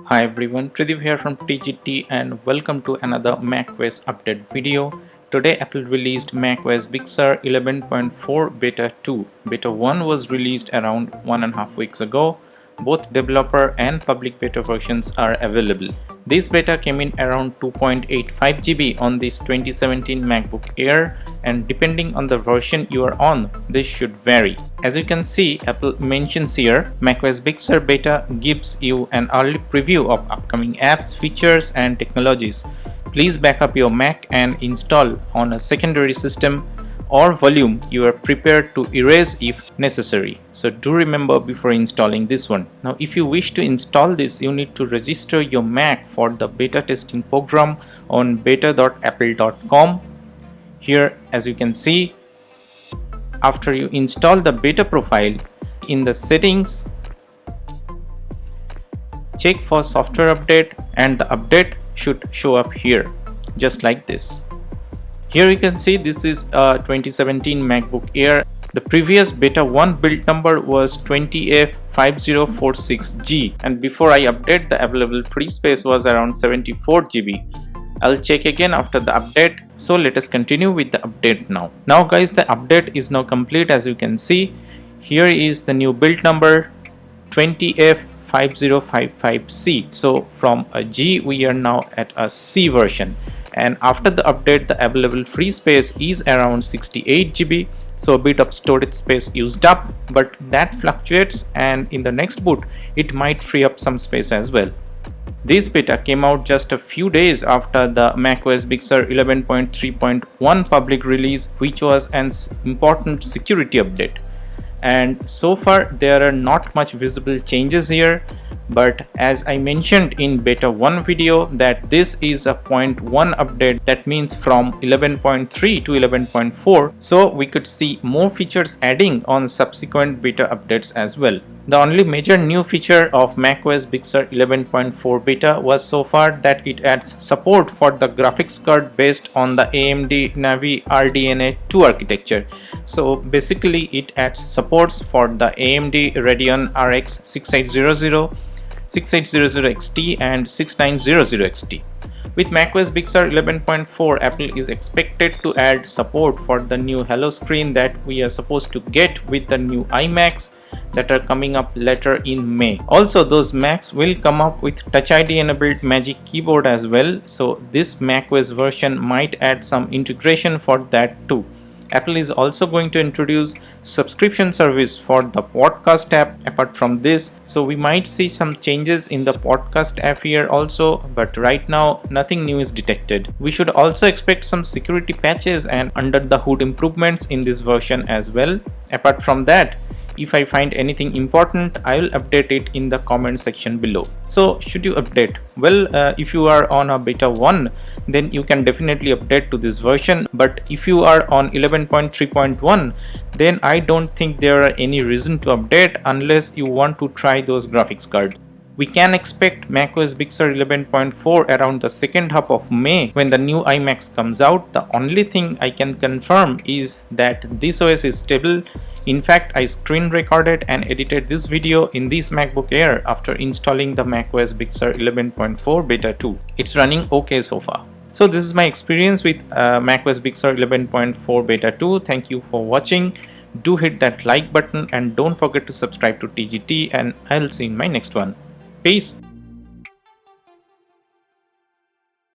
Hi everyone, Tridiv here from TGT and welcome to another macOS update video. Today Apple released macOS Big Sur 11.4 Beta 2. Beta 1 was released around 1.5 weeks ago. Both developer and public beta versions are available. This beta came in around 2.85 GB on this 2017 MacBook Air, and depending on the version you are on, this should vary. As you can see, Apple mentions here, macOS Big Sur beta gives you an early preview of upcoming apps, features and technologies. Please back up your Mac and install on a secondary system or volume you are prepared to erase if necessary. So do remember before installing this one. Now if you wish to install this, you need to register your Mac for the beta testing program on beta.apple.com. Here, as you can see, after you install the beta profile, in the settings, check for software update and the update should show up here, just like this. Here you can see this is a 2017 MacBook Air. The previous beta 1 build number was 20F5046G, and before I update, the available free space was around 74 GB. I'll check again after the update. So let us continue with the update now. Now guys, the update is now complete. As you can see, here is the new build number 20F5055C. So from a G we are now at a C version. And after the update, the available free space is around 68 GB, so a bit of storage space used up, but that fluctuates, and in the next boot it might free up some space as well. This beta came out just a few days after the macOS Big Sur 11.3.1 public release, which was an important security update. And so far there are not much visible changes here, but as I mentioned in beta 1 video that this is a 0.1 update, that means from 11.3 to 11.4, so we could see more features adding on subsequent beta updates as well. The only major new feature of macOS Big Sur 11.4 beta was so far that it adds support for the graphics card based on the AMD Navi RDNA2 architecture. So basically it adds supports for the AMD Radeon RX 6800, 6800 XT and 6900 XT. With macOS Big Sur 11.4, Apple is expected to add support for the new Hello screen that we are supposed to get with the new iMacs that are coming up later in May. Also, those Macs will come up with Touch ID enabled Magic Keyboard as well, so this macOS version might add some integration for that too. Apple is also going to introduce subscription service for the podcast app apart from this, so we might see some changes in the podcast app here also, but right now nothing new is detected. We should also expect some security patches and under the hood improvements in this version as well. Apart from that, if I find anything important, I will update it in the comment section below. So should you update? Well, if you are on a beta 1, then you can definitely update to this version, but if you are on 11.3.1, then I don't think there are any reason to update unless you want to try those graphics cards. We can expect macOS Big Sur 11.4 around the second half of May when the new iMacs comes out. The only thing I can confirm is that this OS is stable. In fact, I screen recorded and edited this video in this MacBook Air after installing the macOS Big Sur 11.4 Beta 2. It's running okay so far. So this is my experience with macOS Big Sur 11.4 Beta 2. Thank you for watching. Do hit that like button and don't forget to subscribe to TGT, and I'll see you in my next one. Peace.